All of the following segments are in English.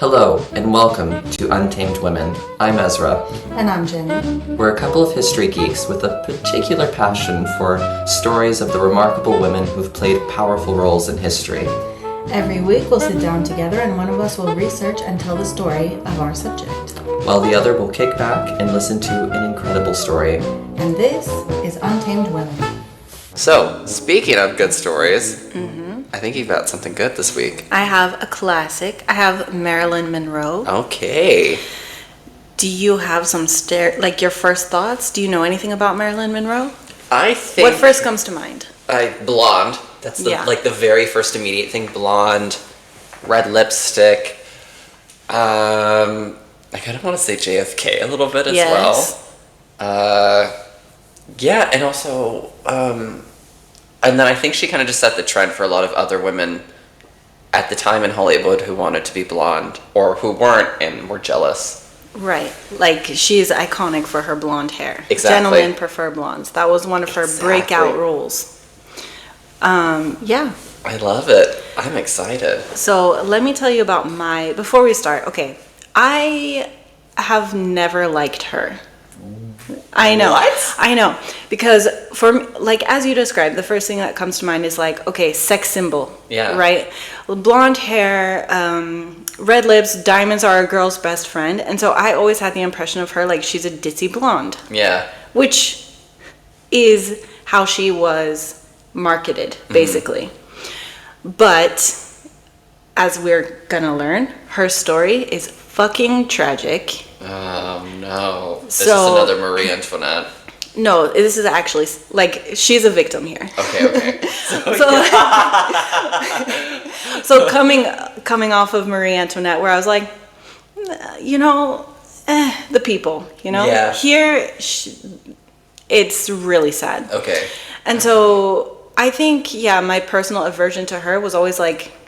Hello, and welcome to Untamed Women. I'm Ezra. And I'm Jenny. We're a couple of history geeks with a particular passion for stories of the remarkable women who've played powerful roles in history. Every week we'll sit down together and one of us will research and tell the story of our subject. While the other will kick back and listen to an incredible story. And this is Untamed Women. So, speaking of good stories, I think you've got something good this week. I have a classic. I have Marilyn Monroe. Okay. Do you have some your first thoughts? Do you know anything about Marilyn Monroe? I think... What first comes to mind? Blonde. That's the very first immediate thing. Blonde, red lipstick. I kind of want to say JFK a little bit as well. Yeah, and also, and then I think she kind of just set the trend for a lot of other women at the time in Hollywood who wanted to be blonde or who weren't and were jealous. Right. Like, she's iconic for her blonde hair. Exactly. Gentlemen prefer blondes. That was one of her breakout rules. Yeah. I love it. I'm excited. So let me tell you about before we start, okay, I have never liked her. I know. What? I know. Because as you described, the first thing that comes to mind is okay, sex symbol. Yeah. Right? Blonde hair, red lips, diamonds are a girl's best friend. And so I always had the impression of her she's a ditzy blonde. Yeah. Which is how she was marketed, basically. But as we're gonna learn, her story is fucking tragic. Oh no. This is another Marie Antoinette. No, this is actually she's a victim here. Okay. So coming off of Marie Antoinette, where I was like, the people, Yeah. Here it's really sad. Okay. And so I think, my personal aversion to her was always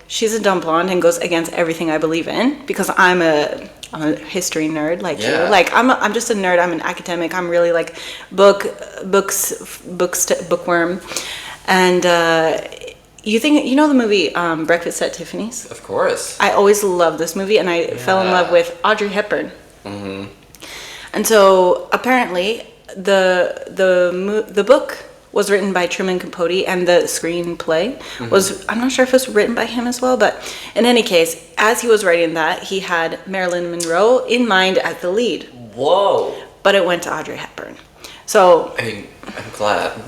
she's a dumb blonde and goes against everything I believe in because I'm a history nerd you. I'm just a nerd. I'm an academic. I'm really bookworm. And you know the movie Breakfast at Tiffany's? Of course. I always loved this movie, and I fell in love with Audrey Hepburn. Mm-hmm. And so apparently the book was written by Truman Capote, and the screenplay was, I'm not sure if it was written by him as well, but in any case, as he was writing that, he had Marilyn Monroe in mind as the lead. Whoa. But it went to Audrey Hepburn. So, I'm glad.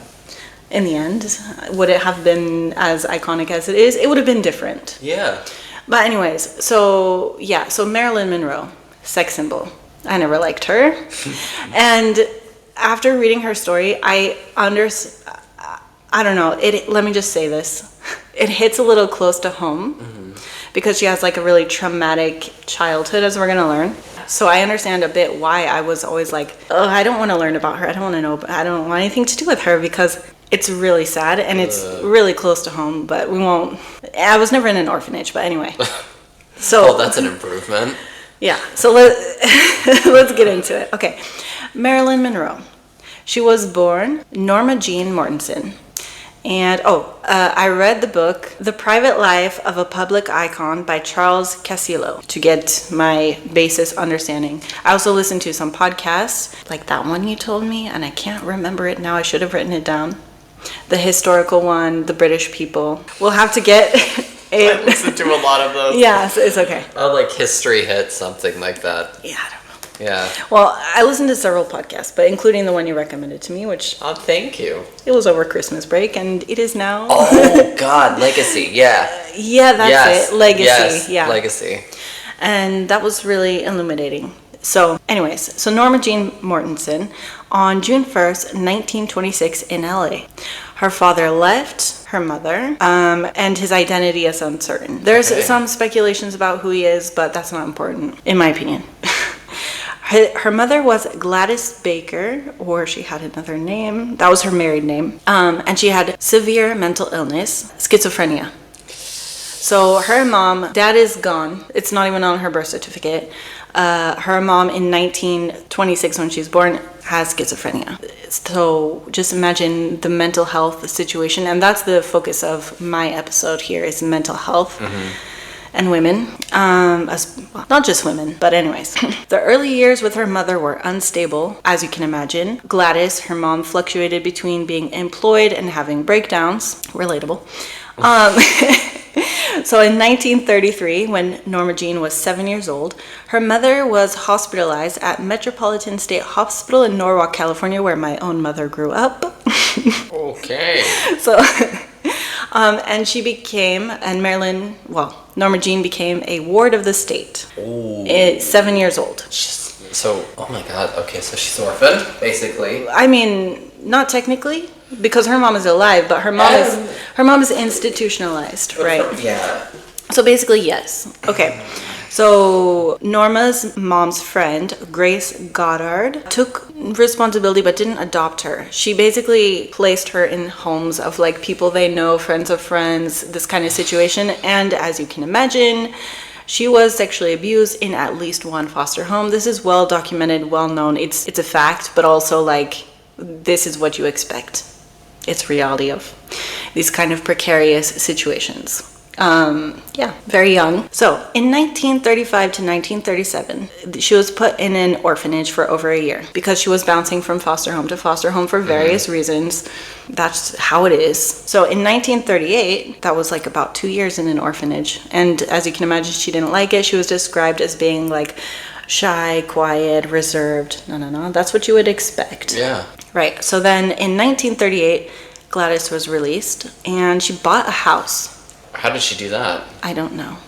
In the end, would it have been as iconic as it is? It would have been different. Yeah. But anyways, so Marilyn Monroe, sex symbol. I never liked her. And after reading her story, I don't know, let me just say this. It hits a little close to home because she has a really traumatic childhood, as we're going to learn. So I understand a bit why I was always I don't want to learn about her. I don't want to know, I don't want anything to do with her because it's really sad and it's really close to home, but we won't. I was never in an orphanage, but anyway. So well, that's an improvement. Yeah, so let's get into it. Okay, Marilyn Monroe. She was born Norma Jean Mortensen. And, I read the book, The Private Life of a Public Icon by Charles Cassillo to get my basis understanding. I also listened to some podcasts, like that one you told me, and I can't remember it now. I should have written it down. The historical one, The British People. We'll have to get it. I listened to a lot of those. Yeah, it's okay. History Hit, something like that. Yeah, I don't know. Yeah. Well, I listened to several podcasts, but including the one you recommended to me, which... Oh, thank you. It was over Christmas break, and it is now... Oh, God, Legacy, yeah. Yeah, that's it. Legacy, yes, Legacy. And that was really illuminating. So, anyways, Norma Jean Mortensen, on June 1st, 1926 in LA. Her father left her mother, and his identity is uncertain. There's some speculations about who he is, but that's not important, in my opinion. Her mother was Gladys Baker, or she had another name. That was her married name. And she had severe mental illness, schizophrenia. So her mom, dad is gone. It's not even on her birth certificate. Her mom in 1926, when she's born, has schizophrenia. So just imagine the mental health situation. And that's the focus of my episode here, is mental health. and women, well, not just women, but anyways. The early years with her mother were unstable, as you can imagine. Gladys, her mom, fluctuated between being employed and having breakdowns. Relatable. So in 1933, when Norma Jean was 7 years old, her mother was hospitalized at Metropolitan State Hospital in Norwalk, California, where my own mother grew up. Okay. So, and Norma Jean became a ward of the state. Ooh. 7 years old. So, oh my God. Okay, so she's orphaned, basically. I mean, not technically, because her mom is alive, but her mom is institutionalized, right? Yeah. So basically, yes. Okay. So Norma's mom's friend, Grace Goddard, took responsibility but didn't adopt her. She basically placed her in homes of like people they know, friends of friends, this kind of situation. And as you can imagine, she was sexually abused in at least one foster home. This is well documented, well known. It's a fact, but also like this is what you expect. It's reality of these kind of precarious situations. Very young. So in 1935 to 1937, she was put in an orphanage for over a year because she was bouncing from foster home to foster home for various reasons. That's how it is. So in 1938, that was like about 2 years in an orphanage. And as you can imagine, she didn't like it. She was described as being like shy, quiet, reserved. No. That's what you would expect. Yeah. Right. So then in 1938, Gladys was released and she bought a house. How did she do that? I don't know.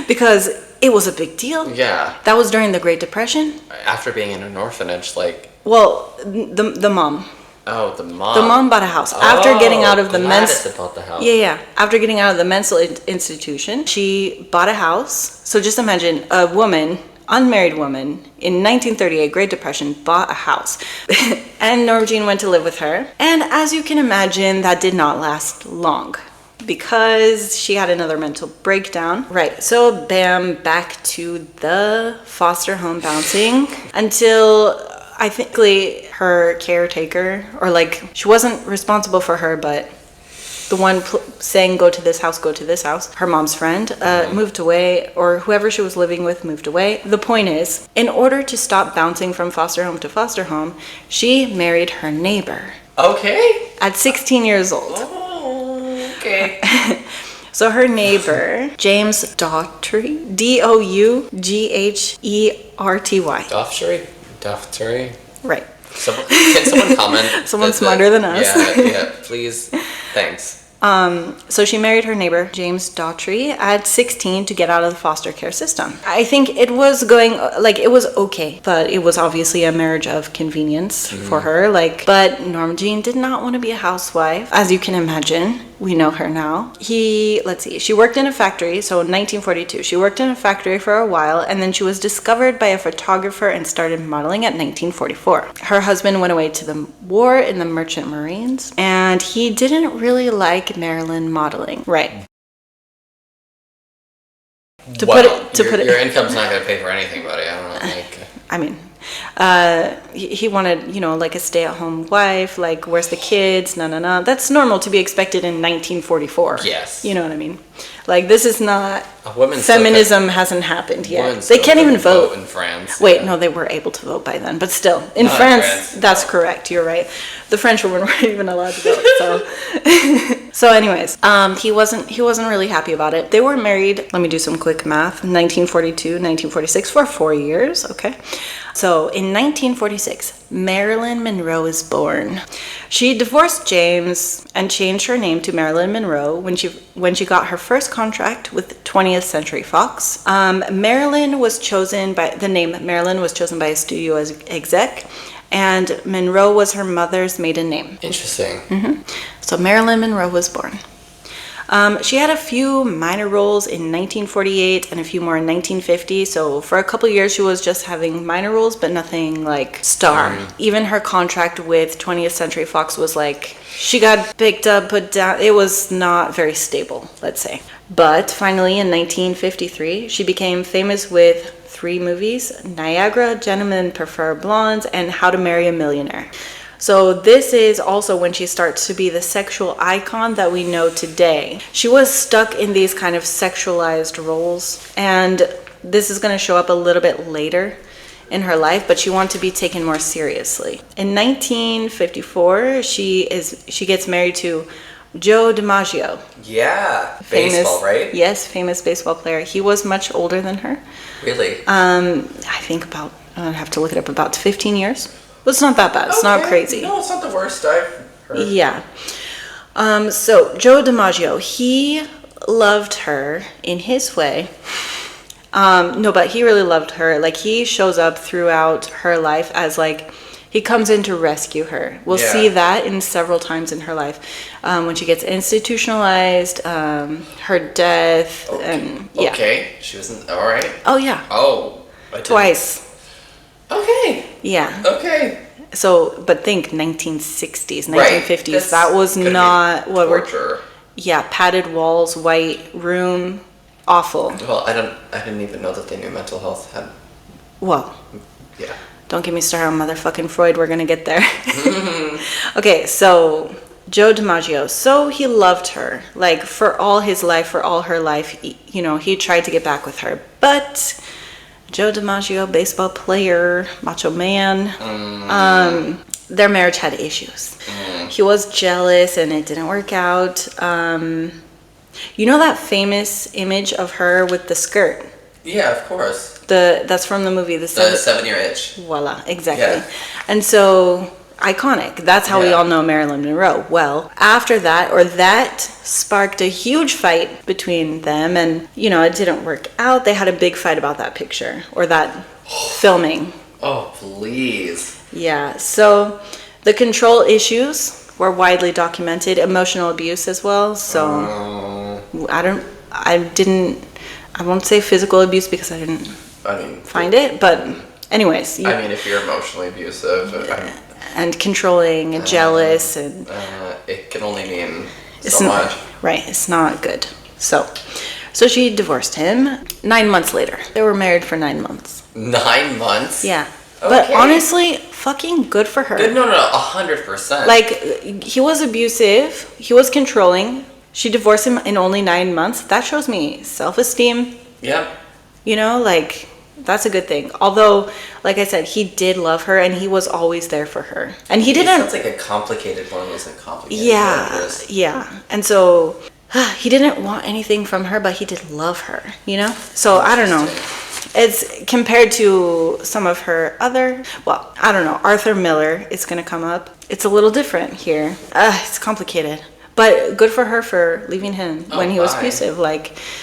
Because it was a big deal. Yeah. That was during the Great Depression. After being in an orphanage, like... Well, the mom. Oh, the mom. The mom bought a house. After getting out of the Gladys bought the house. Yeah. After getting out of the mental institution, she bought a house. So just imagine a woman... unmarried woman in 1938, Great Depression, bought a house. And Norma Jean went to live with her. And as you can imagine, that did not last long because she had another mental breakdown. Right, so bam, back to the foster home bouncing until I think her caretaker, or like she wasn't responsible for her, but the one saying go to this house, her mom's friend, moved away, or whoever she was living with moved away. The point is, in order to stop bouncing from foster home to foster home, she married her neighbor. Okay. At 16 years old. Oh, okay. So her neighbor, James Daughtry, Dougherty. Daughtry? Right. Can someone comment? Someone smarter than us. Yeah, please. Thanks. So she married her neighbor, James Daughtry, at 16 to get out of the foster care system. I think it was it was okay, but it was obviously a marriage of convenience for her. But Norma Jean did not want to be a housewife, as you can imagine. We know her now. She worked in a factory, so in 1942. She worked in a factory for a while, and then she was discovered by a photographer and started modeling at 1944. Her husband went away to the war in the Merchant Marines, and he didn't really like Marilyn modeling. Right. Your income's not going to pay for anything, buddy. I don't know. I mean, he wanted, like a stay-at-home wife, like, where's the kids? No. That's normal to be expected in 1944. Yes. You know what I mean? Like, this is not... Feminism hasn't happened yet. They can't even vote. In France. Wait, no, they were able to vote by then. But still, in France, that's correct. You're right. The French women weren't even allowed to vote, so... So anyways, he wasn't really happy about it. They were married, let me do some quick math, 1942, 1946, for 4 years, okay? So in 1946, Marilyn Monroe is born. She divorced James and changed her name to Marilyn Monroe when she got her first contract with 20th Century Fox. The name Marilyn was chosen by a studio exec, and Monroe was her mother's maiden name. Interesting. Mm-hmm. So Marilyn Monroe was born. She had a few minor roles in 1948 and a few more in 1950. So for a couple years, she was just having minor roles, but nothing like star. Even her contract with 20th Century Fox was like, she got picked up, put down. It was not very stable, let's say. But finally, in 1953, she became famous with 3 movies: Niagara, Gentlemen Prefer Blondes, and How to Marry a Millionaire. So this is also when she starts to be the sexual icon that we know today. She was stuck in these kind of sexualized roles, and this is going to show up a little bit later in her life, but she wanted to be taken more seriously. In 1954, she gets married to Joe DiMaggio. Yeah, baseball, right? Yes, famous baseball player. He was much older than her. Really? I think about, I have to look it up, about 15 years. Well, it's not that bad. It's not crazy. No, it's not the worst I've heard. Yeah. So Joe DiMaggio, he loved her in his way. No, but he really loved her. Like, he shows up throughout her life as, like, he comes in to rescue her. We'll see that in several times in her life. When she gets institutionalized, her death, and yeah. Okay, she wasn't, all right. Oh, yeah. Oh. Twice. Okay. Yeah. Okay. So, but think 1960s, 1950s. Right. That was not what torture. Yeah, padded walls, white room. Awful. Well, I didn't even know that they knew mental health had. Well. Yeah. Don't get me started on motherfucking Freud. We're gonna get there. Okay, so Joe DiMaggio. So he loved her, like, for all his life, for all her life. He tried to get back with her, but Joe DiMaggio, baseball player, macho man. Their marriage had issues. He was jealous, and it didn't work out. You know that famous image of her with the skirt? Yeah, of course. That's from the movie The 7-Year Itch. Voila, exactly. Yeah. And so, iconic. That's how we all know Marilyn Monroe. Well, after that sparked a huge fight between them, and it didn't work out. They had a big fight about that picture or that filming. Oh, please. Yeah. So the control issues were widely documented, emotional abuse as well. So I won't say physical abuse because I didn't find it, but anyways. If you're emotionally abusive and controlling and jealous, and it can only mean so much. Right, it's not good. So she divorced him 9 months later. They were married for 9 months. 9 months? Yeah. Okay. But honestly, fucking good for her. Good, no, 100%. Like, he was abusive, he was controlling. She divorced him in only 9 months. That shows me self-esteem. Yeah. That's a good thing. Although, like I said, he did love her, and he was always there for her. And he didn't. Sounds like a complicated one. It was complicated. Yeah. And so he didn't want anything from her, but he did love her. So I don't know. It's compared to some of her other. Well, I don't know. Arthur Miller is gonna come up. It's a little different here. It's complicated. But good for her for leaving him when he was abusive.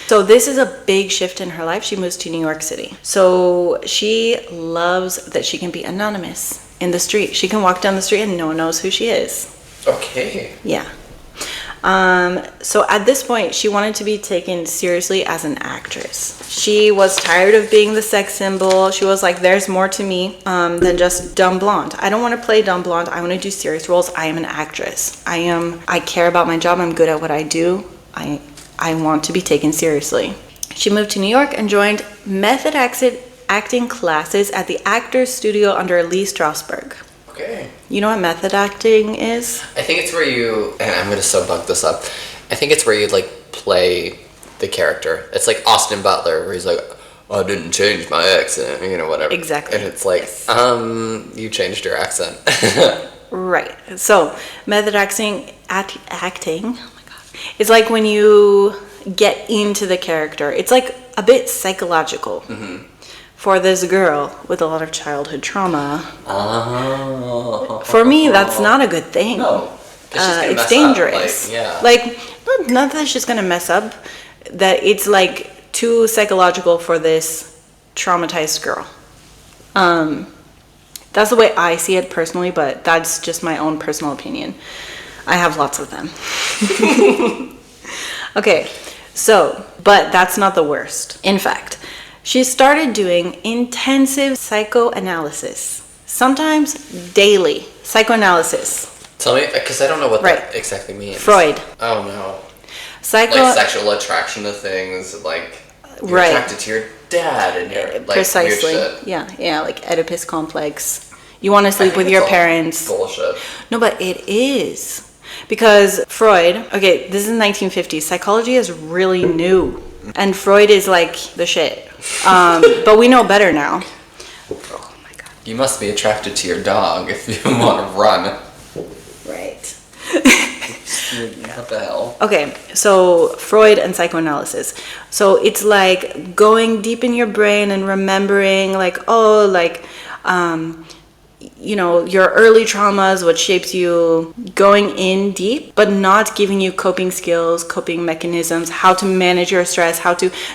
So this is a big shift in her life. She moves to New York City. So she loves that she can be anonymous in the street. She can walk down the street and no one knows who she is. Okay. Yeah. So at this point, she wanted to be taken seriously as an actress. She was tired of being the sex symbol. She was like, there's more to me than just dumb blonde. I don't want to play dumb blonde. I want to do serious roles. I am an actress. I care about my job. I'm good at what I do. I want to be taken seriously. She moved to New York and joined method acting classes at the Actors Studio under Lee Strasberg. Okay. You know what method acting is? I think it's where you, and I'm going to so bug this up, I think it's where you play the character. It's like Austin Butler, where he's like, I didn't change my accent, whatever. Exactly. And it's like, you changed your accent. Right. So method acting, oh my God. It's like when you get into the character. It's like a bit psychological. Mm-hmm. For this girl with a lot of childhood trauma. For me, that's not a good thing. No. It's dangerous. Not that she's gonna mess up, that it's too psychological for this traumatized girl. That's the way I see it personally, but that's just my own personal opinion. I have lots of them. Okay, but that's not the worst. In fact, she started doing intensive psychoanalysis, sometimes daily psychoanalysis. Tell me, because I don't know what that exactly means. Freud. Oh no. Sexual attraction to things, you're attracted to your dad and you're precisely. Weird shit. Yeah, like Oedipus complex. You want to sleep with your parents. Bullshit. No, but it is. Because Freud, okay, this is 1950s. Psychology is really new. And Freud is like the shit. But we know better now. Oh my God. You must be attracted to your dog if you want to run. Right. What the hell? Okay, so Freud and psychoanalysis. So it's like going deep in your brain and remembering like, your early traumas, what shapes you, going in deep, but not giving you coping skills, coping mechanisms, how to manage your stress,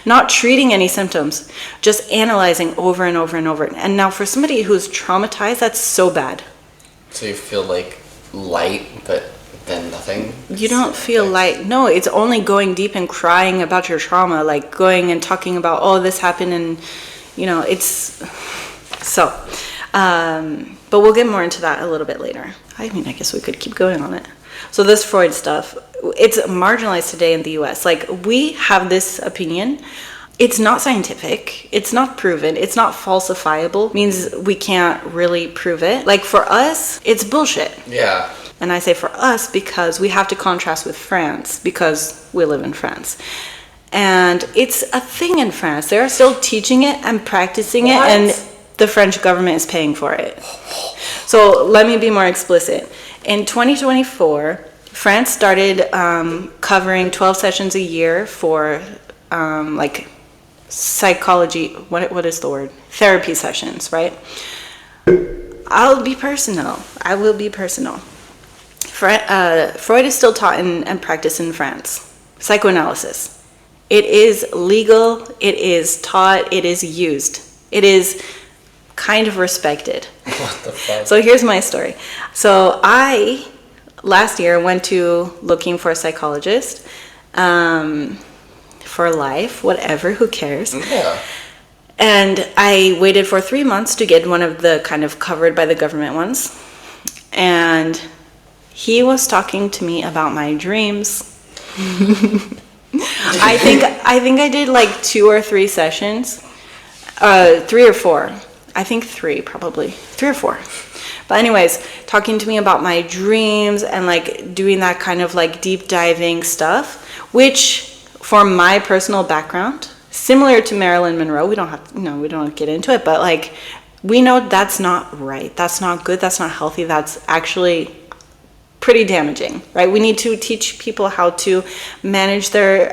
not treating any symptoms, just analyzing over and over and over. And now for somebody who's traumatized, that's so bad. So you feel like light, but then nothing? You don't feel light. No, it's only going deep and crying about your trauma, like going and talking about, oh, this happened, and, it's... So... but we'll get more into that a little bit later. I guess we could keep going on it. So this Freud stuff, it's marginalized today in the US. Like, we have this opinion. It's not scientific. It's not proven. It's not falsifiable. It means we can't really prove it. Like, for us, it's bullshit. Yeah. And I say for us because we have to contrast with France because we live in France. And it's a thing in France. They're still teaching it and practicing it, and the French government is paying for it. So let me be more explicit. In 2024, France started covering 12 sessions a year for psychology, what is the word? Therapy sessions, right? I will be personal. Freud is still taught and practiced in France. Psychoanalysis. It is legal, it is taught, it is used. It is kind of respected. What the fuck? So here's my story. So I, last year, went to looking for a psychologist for life, whatever, who cares? Yeah. And I waited for 3 months to get one of the kind of covered by the government ones. And he was talking to me about my dreams. I think I did like 2 or 3 sessions, 3 or 4. I think 3, probably 3 or 4. But anyways, talking to me about my dreams and like doing that kind of like deep diving stuff, which for my personal background, similar to Marilyn Monroe, we don't get into it, but like we know that's not right. That's not good. That's not healthy. That's actually pretty damaging, right? We need to teach people how to manage their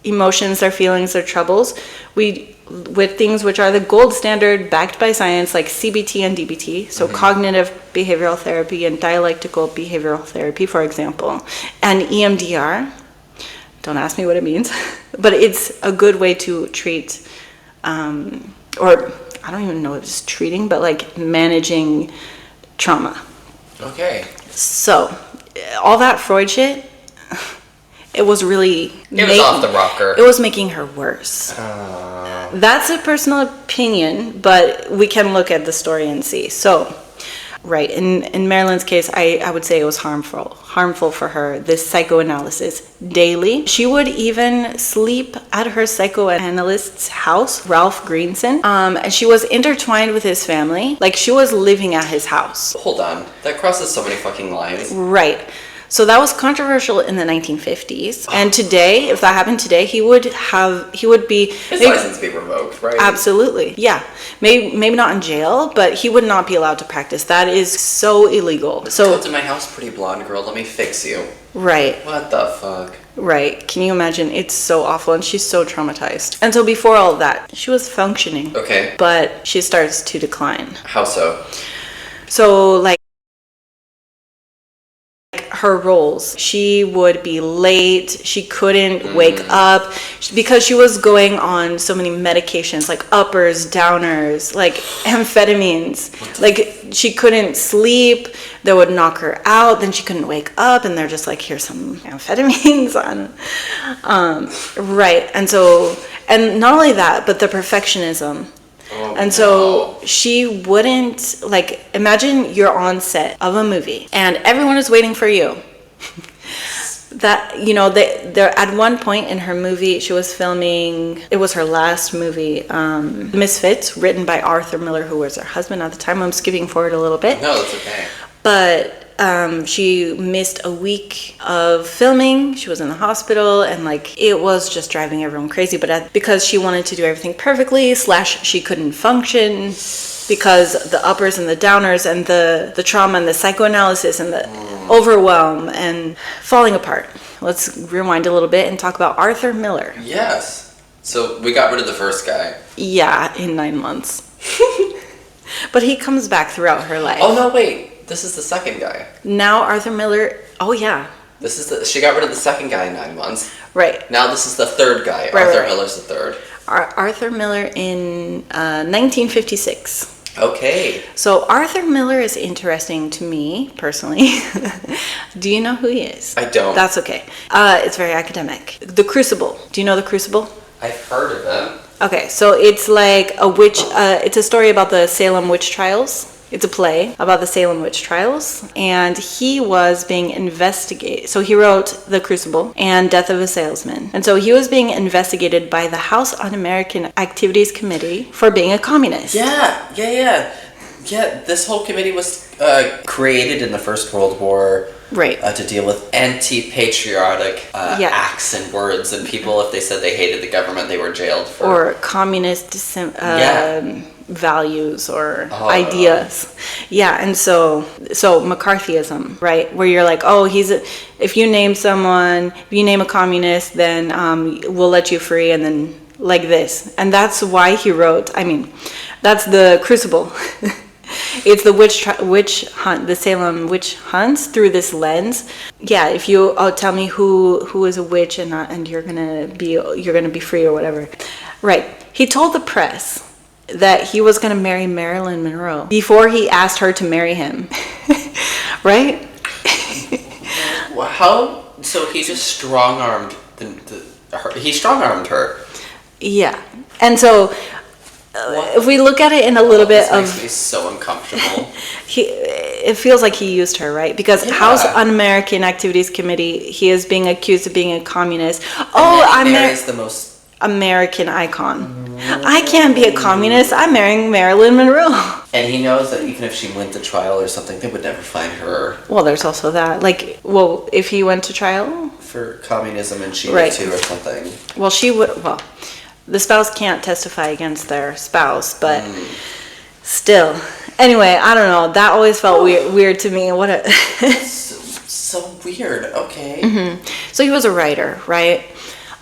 emotions, their feelings, their troubles. With things which are the gold standard backed by science, like CBT and DBT, so cognitive behavioral therapy and dialectical behavioral therapy, for example, and EMDR. Don't ask me what it means, but it's a good way to treat, or I don't even know if it's treating, but like managing trauma. Okay. So, all that Freud shit, it was really... It was off the rocker. It was making her worse. That's a personal opinion, but we can look at the story and see. So, right, in Marilyn's case, I would say it was harmful for her, this psychoanalysis daily. She would even sleep at her psychoanalyst's house, Ralph Greenson, and she was intertwined with his family. Like, she was living at his house. Hold on, that crosses so many fucking lines. Right. So that was controversial in the 1950s. And today, if that happened today, he would be... His license be revoked, right? Absolutely, yeah. Maybe not in jail, but he would not be allowed to practice. That is so illegal. So come to my house, pretty blonde girl, let me fix you. Right. What the fuck? Right. Can you imagine? It's so awful, and she's so traumatized. And so before all of that, she was functioning. Okay. But she starts to decline. How so? So, like, her roles. She would be late. She couldn't wake up because she was going on so many medications, like uppers, downers, like amphetamines. Like, she couldn't sleep. They would knock her out. Then she couldn't wake up, and they're just like, here's some amphetamines on. Right. And so, and not only that, but the perfectionism. And so she wouldn't, like, imagine you're on set of a movie and everyone is waiting for you. That, you know, they're at one point in her movie, she was filming, it was her last movie, Misfits, written by Arthur Miller, who was her husband at the time. I'm skipping forward a little bit. No, that's okay. But she missed a week of filming. She was in the hospital, and like it was just driving everyone crazy. But because she wanted to do everything perfectly, / she couldn't function because the uppers and the downers and the trauma and the psychoanalysis and the overwhelm and falling apart. Let's rewind a little bit and talk about Arthur Miller. Yes. So we got rid of the first guy. Yeah, in 9 months. But he comes back throughout her life. Oh, no, wait. This is the second guy. Now Arthur Miller, oh yeah. She got rid of the second guy in 9 months. Right. Now this is the third guy. Right, Arthur right. Miller's the third. Arthur Miller in 1956. Okay. So Arthur Miller is interesting to me, personally. Do you know who he is? I don't. That's okay. It's very academic. The Crucible. Do you know The Crucible? I've heard of them. Okay, so it's like a witch, it's a story about the Salem witch trials. It's a play about the Salem witch trials, and he was being investigated. So he wrote The Crucible and Death of a Salesman. And so he was being investigated by the House Un-American Activities Committee for being a communist. Yeah, this whole committee was created in the First World War. Right. To deal with anti-patriotic acts and words, and people, if they said they hated the government, they were jailed for... Or communist values or ideas. Yeah, and so McCarthyism, right? Where you're like, oh, if you name someone, if you name a communist, then we'll let you free, and then like this. And that's why he wrote, that's The Crucible. It's the witch hunt, the Salem witch hunts through this lens. Yeah, if you tell me who is a witch and you're gonna be free or whatever. Right. He told the press that he was gonna marry Marilyn Monroe before he asked her to marry him. Right? How? So he just strong-armed he strong-armed her. Yeah, and so. If we look at it in a little bit of... This makes me so uncomfortable. It feels like he used her, right? Because House Un-American Activities Committee, he is being accused of being a communist. Mary's the most... American icon. I can't be a communist. I'm marrying Marilyn Monroe. And he knows that even if she went to trial or something, they would never find her. Well, there's also that. If he went to trial? For communism and she would too or something. Well, she would... Well... The spouse can't testify against their spouse, but still. Anyway, I don't know. That always felt weird to me. So weird. Okay. Mm-hmm. So he was a writer, right?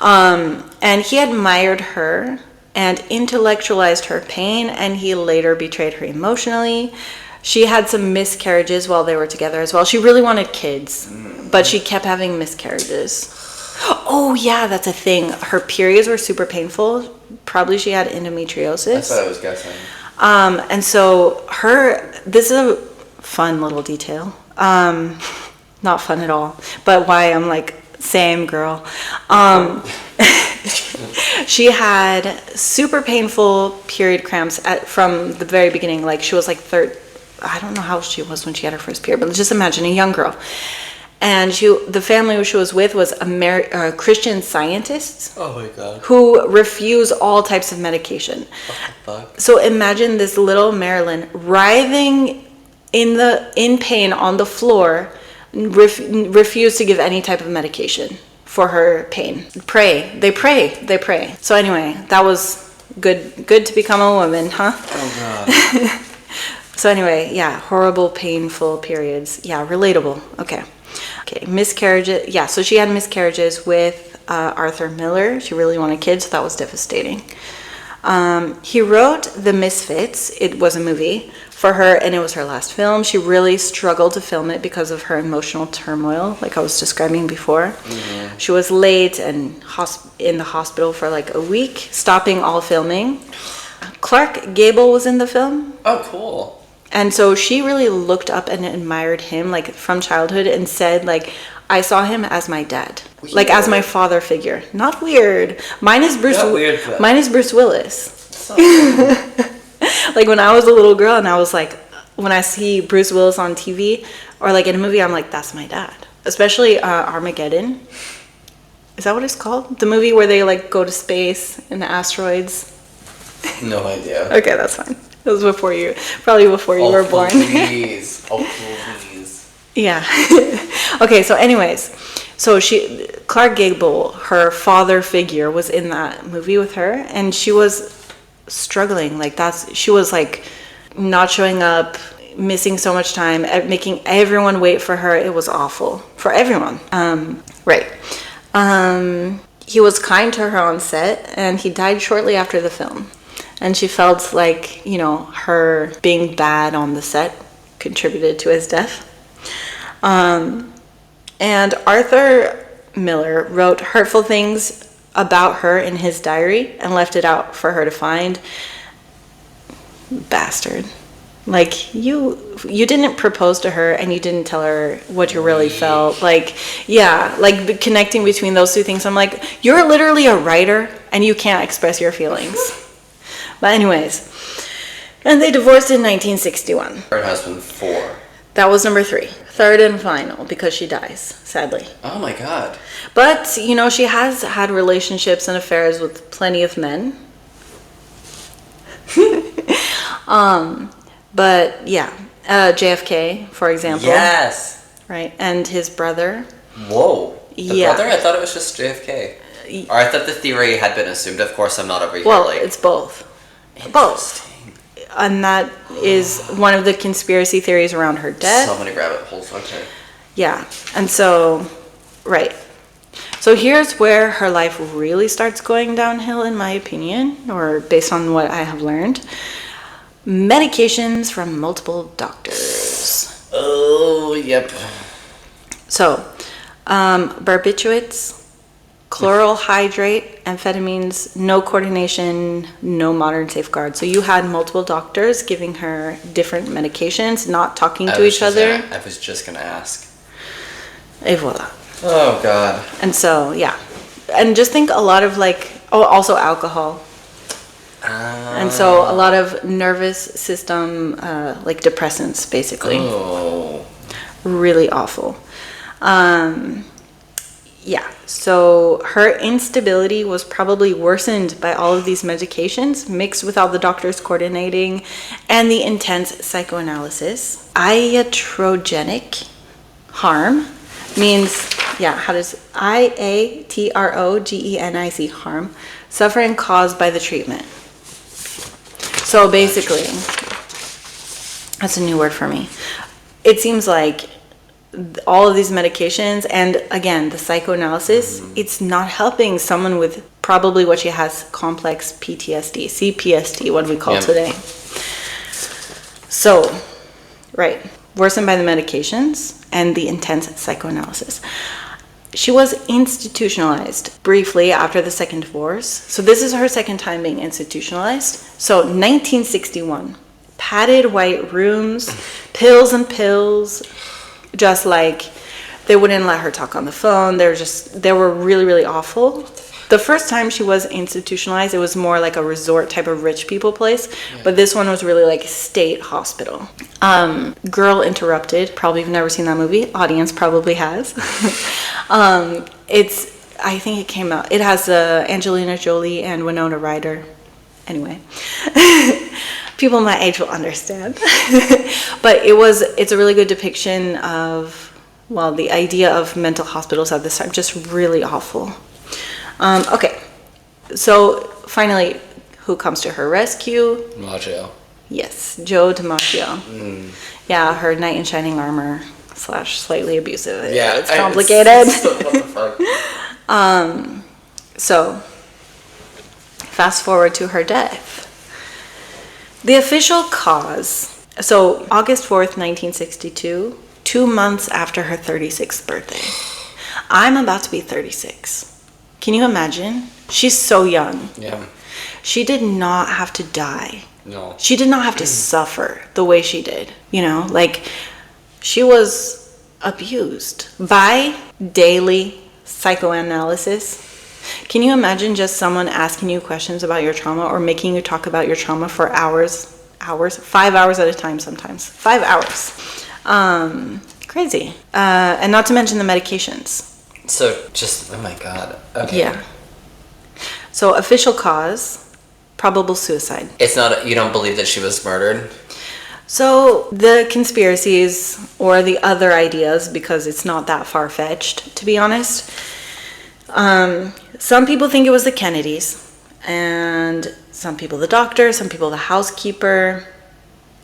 And he admired her and intellectualized her pain, and he later betrayed her emotionally. She had some miscarriages while they were together as well. She really wanted kids, but she kept having miscarriages. Oh, yeah, that's a thing. Her periods were super painful. Probably she had endometriosis. That's what I was guessing. And so this is a fun little detail. Not fun at all, but why I'm like, same girl. She had super painful period cramps from the very beginning. Like she was like I don't know how she was when she had her first period, but just imagine a young girl. And the family she was with was Christian scientists. Oh my God. Who refuse all types of medication. What the fuck? So imagine this little Marilyn writhing in pain on the floor, refused to give any type of medication for her pain. They pray. So anyway, that was good to become a woman, huh? Oh God. So anyway, yeah, horrible, painful periods. Yeah, relatable. Okay, miscarriages. Yeah, so she had miscarriages with Arthur Miller. She really wanted kids, so that was devastating. He wrote The Misfits. It was a movie for her, and it was her last film. She really struggled to film it because of her emotional turmoil, like I was describing before. Mm-hmm. She was late and in the hospital for like a week, stopping all filming. Clark Gable was in the film. Oh, cool. And so she really looked up and admired him, like, from childhood, and said, like, I saw him as my dad. Weird. Like, as my father figure. Not weird. Mine is Bruce Willis. Like, when I was a little girl and I was like, when I see Bruce Willis on TV or, like, in a movie, I'm like, that's my dad. especially Armageddon. Is that what it's called? The movie where they like go to space in the asteroids. No idea. Okay, that's fine. It was probably before you were born. Please. Oh, please. Yeah. Okay, so anyways, so Clark Gable, her father figure, was in that movie with her, and she was struggling. She was like not showing up, missing so much time, making everyone wait for her. It was awful for everyone. Right. He was kind to her on set, and he died shortly after the film. And she felt like, her being bad on the set contributed to his death. And Arthur Miller wrote hurtful things about her in his diary and left it out for her to find. Bastard. Like, you didn't propose to her and you didn't tell her what you really felt. Like, yeah, like connecting between those two things. I'm like, you're literally a writer and you can't express your feelings. But anyways, and they divorced in 1961. Her husband 4. That was number 3. Third and final, because she dies, sadly. Oh my God. But, she has had relationships and affairs with plenty of men. But yeah, JFK, for example. Yes. Right, and his brother. Whoa. The brother? I thought it was just JFK. Or I thought the theory had been assumed. Of course, I'm not over here. Well, it's both. Both. And that is one of the conspiracy theories around her death. So many rabbit holes. Okay. Yeah, and so, right. So here's where her life really starts going downhill, in my opinion, or based on what I have learned. Medications from multiple doctors. Oh, yep. So, barbiturates, chloral hydrate, amphetamines, no coordination, no modern safeguards. So you had multiple doctors giving her different medications, not talking to each other. I was just going to ask. Et voila. Oh, God. And so, yeah. And just think a lot of also alcohol. And so a lot of nervous system, depressants, basically. Oh. Really awful. Yeah, so her instability was probably worsened by all of these medications, mixed with all the doctors coordinating, and the intense psychoanalysis. Iatrogenic harm means, how does IATROGENIC harm? Suffering caused by the treatment. So basically, that's a new word for me. It seems like all of these medications, and again, the psychoanalysis, it's not helping someone with probably what she has, complex PTSD, CPSD, what we call today. So, right, worsened by the medications and the intense psychoanalysis. She was institutionalized briefly after the second divorce. So this is her second time being institutionalized. So 1961, padded white rooms, pills and pills, just like they wouldn't let her talk on the phone. They were really, really awful. The first time she was institutionalized, it was more like a resort type of rich people place. Yeah. But this one was really like state hospital. Girl Interrupted. Probably you've never seen that movie. Audience probably has. I think it came out. It has Angelina Jolie and Winona Ryder. Anyway. People my age will understand. But it's a really good depiction of, the idea of mental hospitals at this time. Just really awful. Okay, so finally, who comes to her rescue? DiMaggio. Yes, Joe DiMaggio. Yeah, her knight in shining armor / slightly abusive. Yeah, it's complicated. What the fuck? So, fast forward to her death. The official cause. So, August 4th, 1962, 2 months after her 36th birthday. I'm about to be 36. Can you imagine? She's so young. Yeah. She did not have to die. No. She did not have to suffer the way she did. She was abused by daily psychoanalysis. Can you imagine just someone asking you questions about your trauma or making you talk about your trauma for hours, 5 hours at a time sometimes, 5 hours. Crazy. And not to mention the medications. So just, oh my God. Okay. Yeah. So official cause, probable suicide. It's not, you don't believe that she was murdered? So the conspiracies or the other ideas, because it's not that far-fetched, to be honest. Some people think it was the Kennedys, and some people the doctor, some people the housekeeper.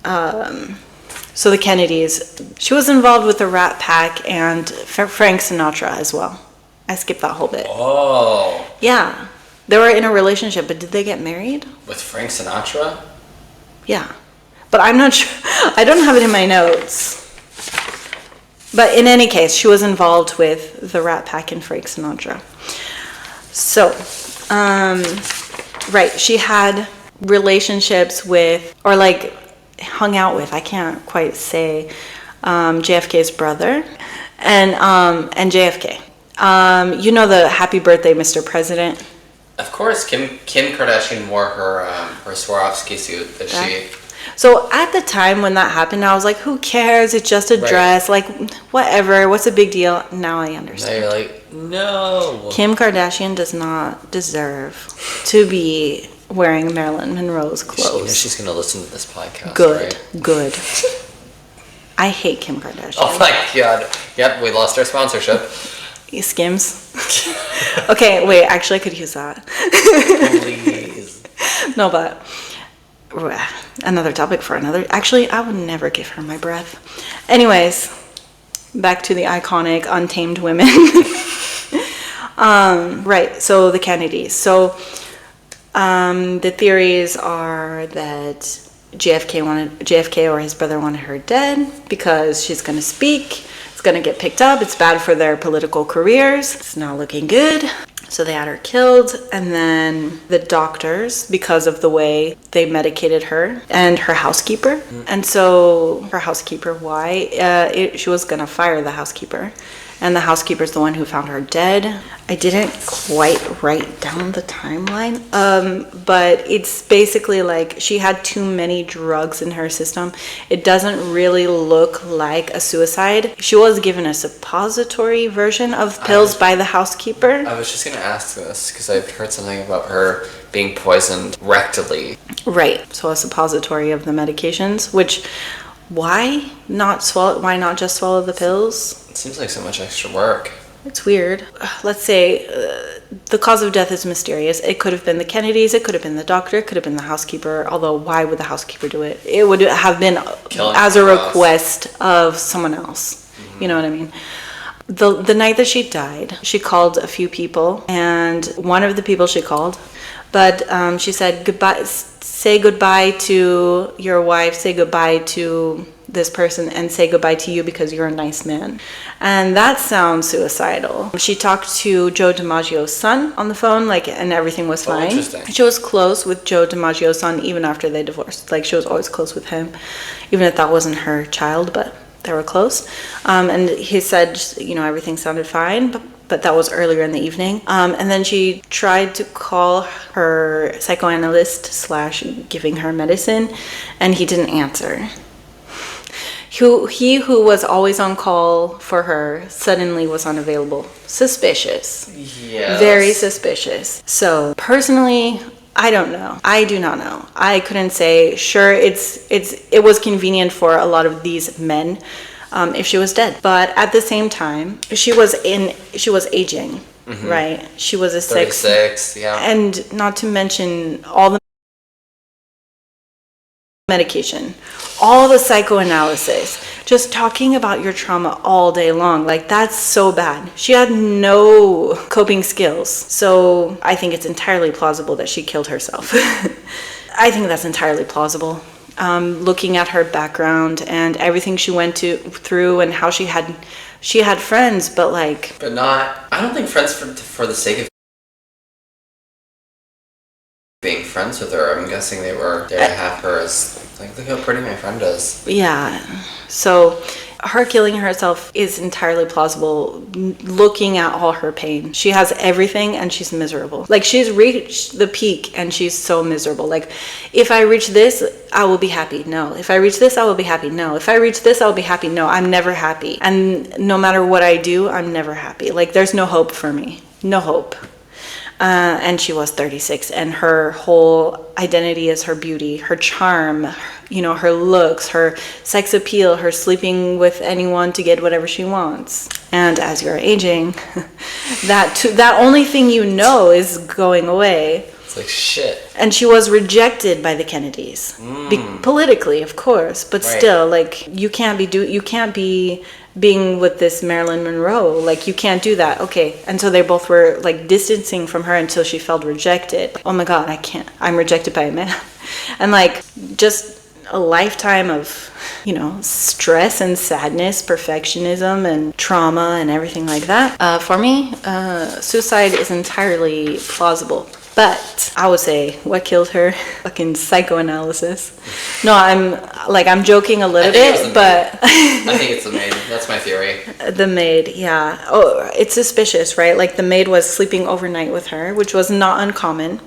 So the Kennedys, she was involved with the Rat Pack and Frank Sinatra as well. I skipped that whole bit. Oh. Yeah. They were in a relationship, but did they get married? With Frank Sinatra? Yeah. But I'm not sure. I don't have it in my notes. But in any case, she was involved with the Rat Pack and Frank Sinatra. So, right, she had relationships with, or like hung out with, I can't quite say, JFK's brother and JFK. You know the Happy Birthday, Mr. President? Of course, Kim Kardashian wore her Swarovski suit that she... So at the time when that happened, I was like, who cares? It's just a dress. Like, whatever. What's a big deal? Now I understand. Now you're like, no. Kim Kardashian does not deserve to be wearing Marilyn Monroe's clothes. You know she's going to listen to this podcast, Good. right? Good. I hate Kim Kardashian. Oh my God. Yep, we lost our sponsorship. Skims. Okay, wait. Actually, I could use that. Please. No, but... another topic for another. Actually, I would never give her my breath. Anyways, back to the iconic Untamed Women. Right, so the Kennedys. So the theories are that JFK or his brother wanted her dead because she's going to speak. It's going to get picked up. It's bad for their political careers. It's not looking good. So they had her killed, and then the doctors, because of the way they medicated her, and her housekeeper. And so her housekeeper, she was going to fire the housekeeper. And the housekeeper's the one who found her dead. I didn't quite write down the timeline, but it's basically like she had too many drugs in her system. It doesn't really look like a suicide. She was given a suppository version of pills by the housekeeper. I was just going to ask this because I've heard something about her being poisoned rectally. Right, so a suppository of the medications, which... Why not just swallow the pills? It seems like so much extra work. It's weird. Let's say the cause of death is mysterious. It could have been the Kennedys, it could have been the doctor, it could have been the housekeeper, although why would the housekeeper do it? It would have been as a request of someone else. Mm-hmm. You know what I mean? The night that she died, she called a few people, and one of the people she called, but she said, goodbye, say goodbye to your wife, say goodbye to this person, and say goodbye to you because you're a nice man. And that sounds suicidal. She talked to Joe DiMaggio's son on the phone, and everything was fine. Interesting. She was close with Joe DiMaggio's son even after they divorced. She was always close with him, even if that wasn't her child, but they were close. And he said, everything sounded fine, but that was earlier in the evening. And then she tried to call her psychoanalyst / giving her medicine, and he didn't answer. He who was always on call for her suddenly was unavailable. Suspicious. Yes. Very suspicious. So personally, I don't know. I do not know. I couldn't say. Sure, it was convenient for a lot of these men. If she was dead, but at the same time, she was aging, mm-hmm. right? She was a 36, yeah, and not to mention all the medication, all the psychoanalysis, just talking about your trauma all day long. That's so bad. She had no coping skills, so I think it's entirely plausible that she killed herself. I think that's entirely plausible. Looking at her background and everything she went through and how she had friends, but not. I don't think friends for the sake of being friends with her. I'm guessing they were there to have her as look how pretty my friend is. Yeah. So her killing herself is entirely plausible looking at all her pain. She has everything and she's miserable. Like, she's reached the peak and she's so miserable. Like, if I reach this, I will be happy. No. If I reach this, I will be happy. No. If I reach this, I will be happy. No. I'm never happy. And no matter what I do, I'm never happy. Like, there's no hope for me. No hope. And she was 36, and her whole identity is her beauty, her charm, you know, her looks, her sex appeal, her sleeping with anyone to get whatever she wants. And as you're aging, that only thing you know is going away. It's like shit. And she was rejected by the Kennedys, politically, of course, but still, like, you can't be being with this Marilyn Monroe. Like, you can't do that. Okay. And so they both were like distancing from her until she felt rejected. Oh my God, I can't. I'm rejected by a man. And like, just a lifetime of, you know, stress and sadness, perfectionism and trauma and everything like that. For me, suicide is entirely plausible. But I would say what killed her, fucking psychoanalysis. No, I'm joking a little bit, but I think it's the Maid. That's my theory. The Maid, yeah. Oh, it's suspicious, right? Like, the Maid was sleeping overnight with her, which was not uncommon.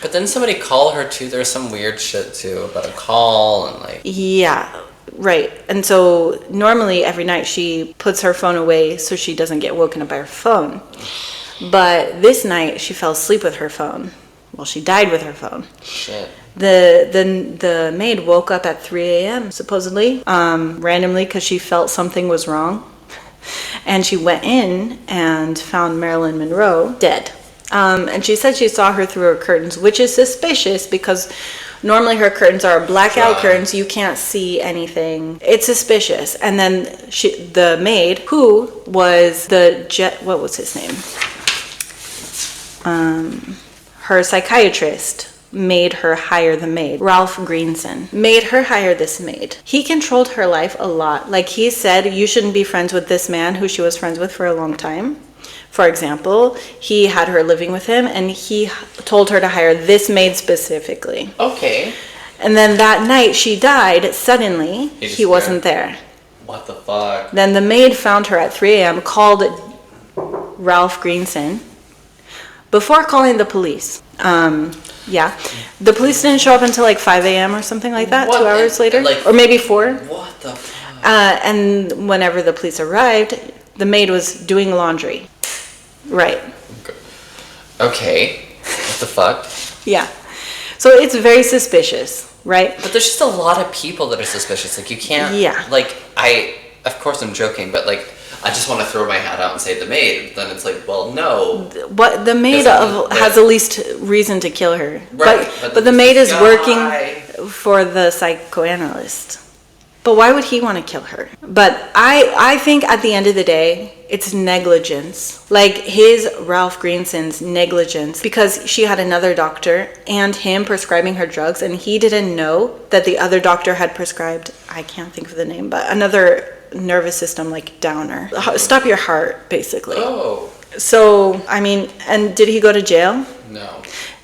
But then somebody called her too. There's some weird shit too about a call and like. Yeah, right. And so normally every night she puts her phone away so she doesn't get woken up by her phone. But this night she fell asleep with her phone. Well, she died with her phone. Shit. The Maid woke up at 3 a.m. supposedly, randomly, because she felt something was wrong. And she went in and found Marilyn Monroe dead. And she said she saw her through her curtains, which is suspicious because normally her curtains are blackout curtains. You can't see anything. It's suspicious. And then the Maid, who was what was his name? Her psychiatrist made her hire the Maid. Ralph Greenson made her hire this Maid. He controlled her life a lot. Like, he said, you shouldn't be friends with this man who she was friends with for a long time. For example, he had her living with him and he told her to hire this Maid specifically. Okay. And then that night she died suddenly. He wasn't there. What the fuck? Then the Maid found her at 3 a.m., called Ralph Greenson before calling the police. Yeah. The police didn't show up until like 5 a.m. or something like that, 2 hours later. Like, or maybe 4. What the fuck? And whenever the police arrived, the Maid was doing laundry. Right. Okay. What the fuck? Yeah. So it's very suspicious, right? But there's just a lot of people that are suspicious. Like, you can't... Yeah. Like, of course I'm joking, but like, I just want to throw my hat out and say the Maid. Then it's like, well, no. What the Maid has the least reason to kill her. Right. But the Maid is working for the psychoanalyst. But why would he want to kill her? But I think at the end of the day, it's negligence. Like Ralph Greenson's negligence, because she had another doctor and him prescribing her drugs, and he didn't know that the other doctor had prescribed, I can't think of the name, but another nervous system like downer. Stop your heart, basically. Oh. So, I mean, and did he go to jail? No.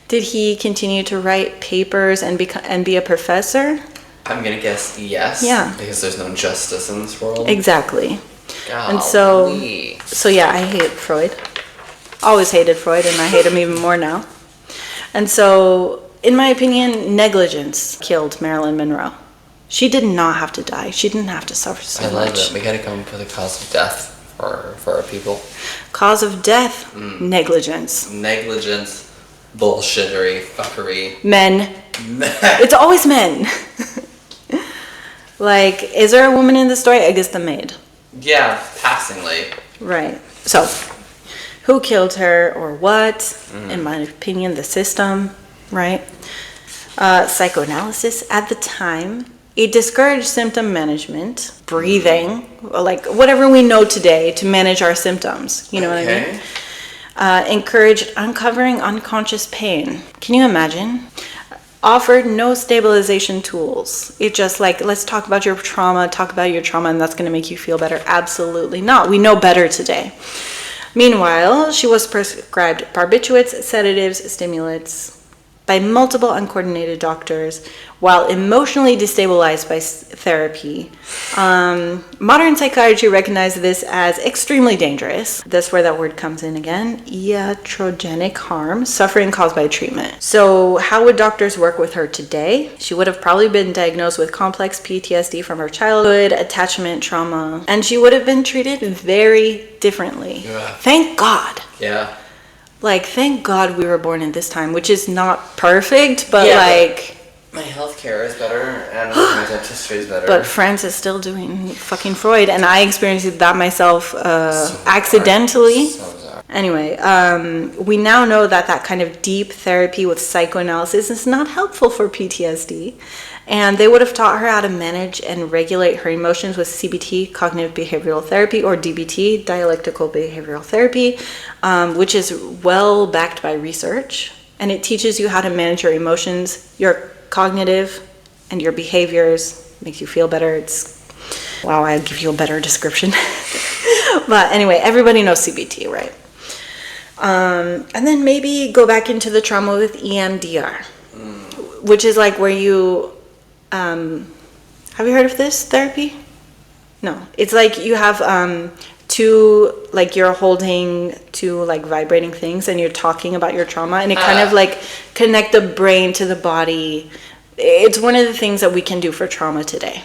Did he continue to write papers and be a professor? I'm gonna guess yes. Yeah. Because there's no justice in this world. Exactly. Golly. And so yeah, I hate Freud. Always hated Freud, and I hate him even more now. And so, in my opinion, negligence killed Marilyn Monroe. She did not have to die. She didn't have to suffer so much. I love it. We gotta come up with a cause of death for our people. Cause of death? Negligence. Negligence. Bullshittery. Fuckery. Men. It's always men. Like, is there a woman in the story? I guess the Maid. Yeah, passingly. Right. So, who killed her or what? In my opinion, the system, right? Psychoanalysis at the time, it discouraged symptom management, breathing, like whatever we know today to manage our symptoms. You know what I mean? Encouraged uncovering unconscious pain. Can you imagine? Offered no stabilization tools. It's just like, let's talk about your trauma, and that's going to make you feel better. Absolutely not. We know better today. Meanwhile, she was prescribed barbiturates, sedatives, stimulants, by multiple uncoordinated doctors while emotionally destabilized by therapy. Modern psychiatry recognizes this as extremely dangerous. That's where that word comes in again. Iatrogenic harm, suffering caused by treatment. So how would doctors work with her today? She would have probably been diagnosed with complex PTSD from her childhood, attachment trauma, and she would have been treated very differently. Yeah. Thank God. Yeah. Like, thank God we were born in this time, which is not perfect, but like... My healthcare is better, and my dentistry is better. But France is still doing fucking Freud, and I experienced that myself accidentally. So anyway, we now know that kind of deep therapy with psychoanalysis is not helpful for PTSD. And they would have taught her how to manage and regulate her emotions with CBT, cognitive behavioral therapy, or DBT, dialectical behavioral therapy, which is well backed by research. And it teaches you how to manage your emotions, your cognitive, and your behaviors. Makes you feel better. Wow, I'll give you a better description. But anyway, everybody knows CBT, right? And then maybe go back into the trauma with EMDR, which is like where you... have you heard of this therapy? No. It's like you have you're holding two like vibrating things and you're talking about your trauma, and it kind of like connect the brain to the body. It's one of the things that we can do for trauma today.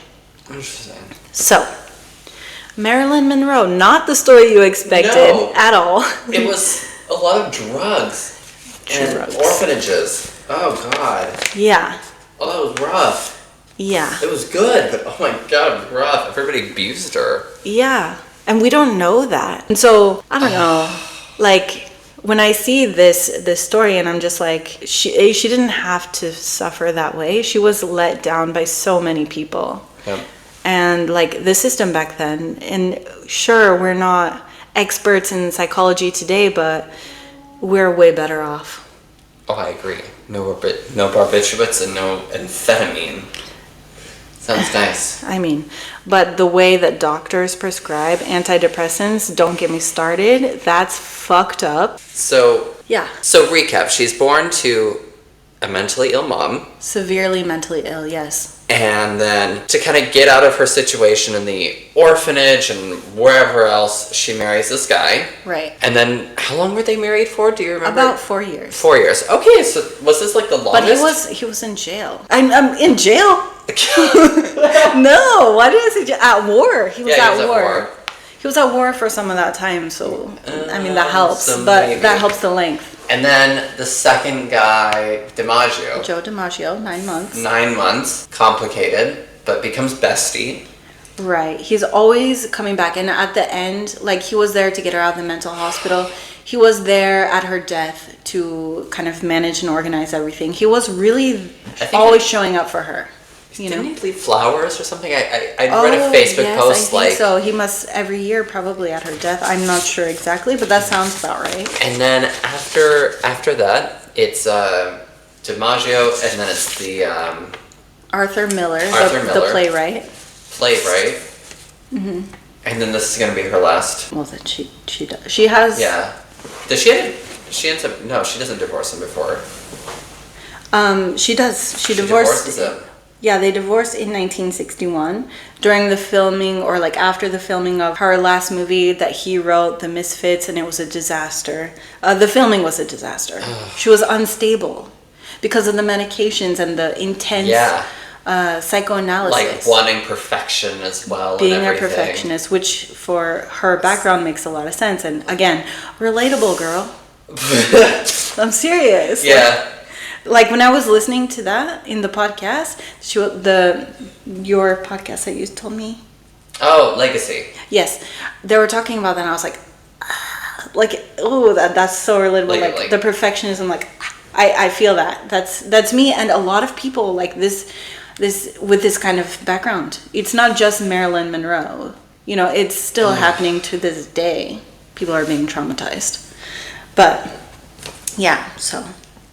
Interesting. So, Marilyn Monroe, not the story you expected at all. It was a lot of drugs and orphanages. Oh God. Yeah. Oh, that was rough. Yeah. It was good, but oh my God, it was rough. Everybody abused her. Yeah. And we don't know that. And so, I don't know, like, when I see this story and I'm just like, she didn't have to suffer that way. She was let down by so many people. Yep. And, like, the system back then, and sure, we're not experts in psychology today, but we're way better off. Oh, I agree. No barbiturates and no amphetamine. Sounds nice. I mean, but the way that doctors prescribe antidepressants, don't get me started, that's fucked up. So, yeah. So recap, she's born to a mentally ill mom. Severely mentally ill, yes. And then to kind of get out of her situation in the orphanage and wherever else, she marries this guy. Right. And then how long were they married for? Do you remember? About 4 years. 4 years. Okay, so was this like the longest? But he was in jail. I'm in jail? No, why did I say jail? At war. He was at war. He was at war for some of that time, so I mean that helps, but maybe. That helps the length. And then the second guy, DiMaggio. Joe DiMaggio, 9 months. 9 months, complicated, but becomes bestie. Right. He's always coming back, and at the end, like, he was there to get her out of the mental hospital. He was there at her death to kind of manage and organize everything. He was really always showing up for her. Didn't he leave flowers or something? I read a Facebook post I think so. He must every year probably at her death. I'm not sure exactly, but that sounds about right. And then after that, it's DiMaggio, and then it's the Arthur Miller, the playwright. Mm-hmm. And then this is gonna be her last. Well, that she does. She has. Yeah. Does she ends up? No, she doesn't divorce him before. She does. She divorces him. Yeah, they divorced in 1961 during the filming, or like after the filming of her last movie that he wrote, The Misfits, and it was a disaster. The filming was a disaster. She was unstable because of the medications and the intense psychoanalysis. Like wanting perfection as well. Being a perfectionist, which for her background makes a lot of sense. And again, relatable, girl. I'm serious. Yeah. Like when I was listening to that in the podcast, your podcast that you told me. Oh, Legacy. Yes, they were talking about that, and I was like, that's so relatable. Like the perfectionism. Like, I feel that. That's me, and a lot of people like this with this kind of background. It's not just Marilyn Monroe. You know, it's still happening to this day. People are being traumatized, but yeah, so.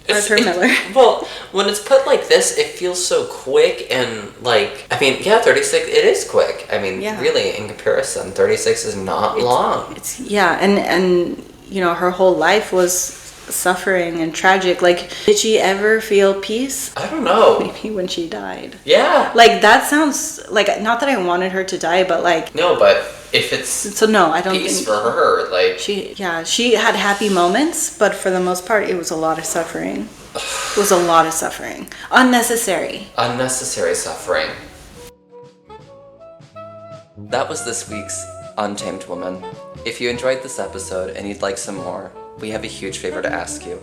Arthur Miller. Well, when it's put like this, it feels so quick and like, I mean, 36, it is quick. I mean, really, in comparison, 36 is not long. And you know, her whole life was suffering and tragic. Like, did she ever feel peace? I don't know. Maybe when she died. Yeah. Like, that sounds like, not that I wanted her to die, but like... No, but if it's... So no, I don't peace think... for her, like... She had happy moments, but for the most part, it was a lot of suffering. It was a lot of suffering. Unnecessary. Unnecessary suffering. That was this week's Untamed Woman. If you enjoyed this episode and you'd like some more, we have a huge favor to ask you.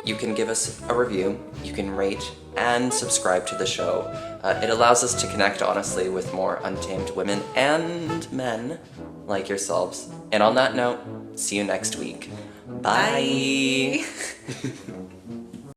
You can give us a review, you can rate and subscribe to the show. It allows us to connect honestly with more untamed women and men like yourselves. And on that note, see you next week. Bye.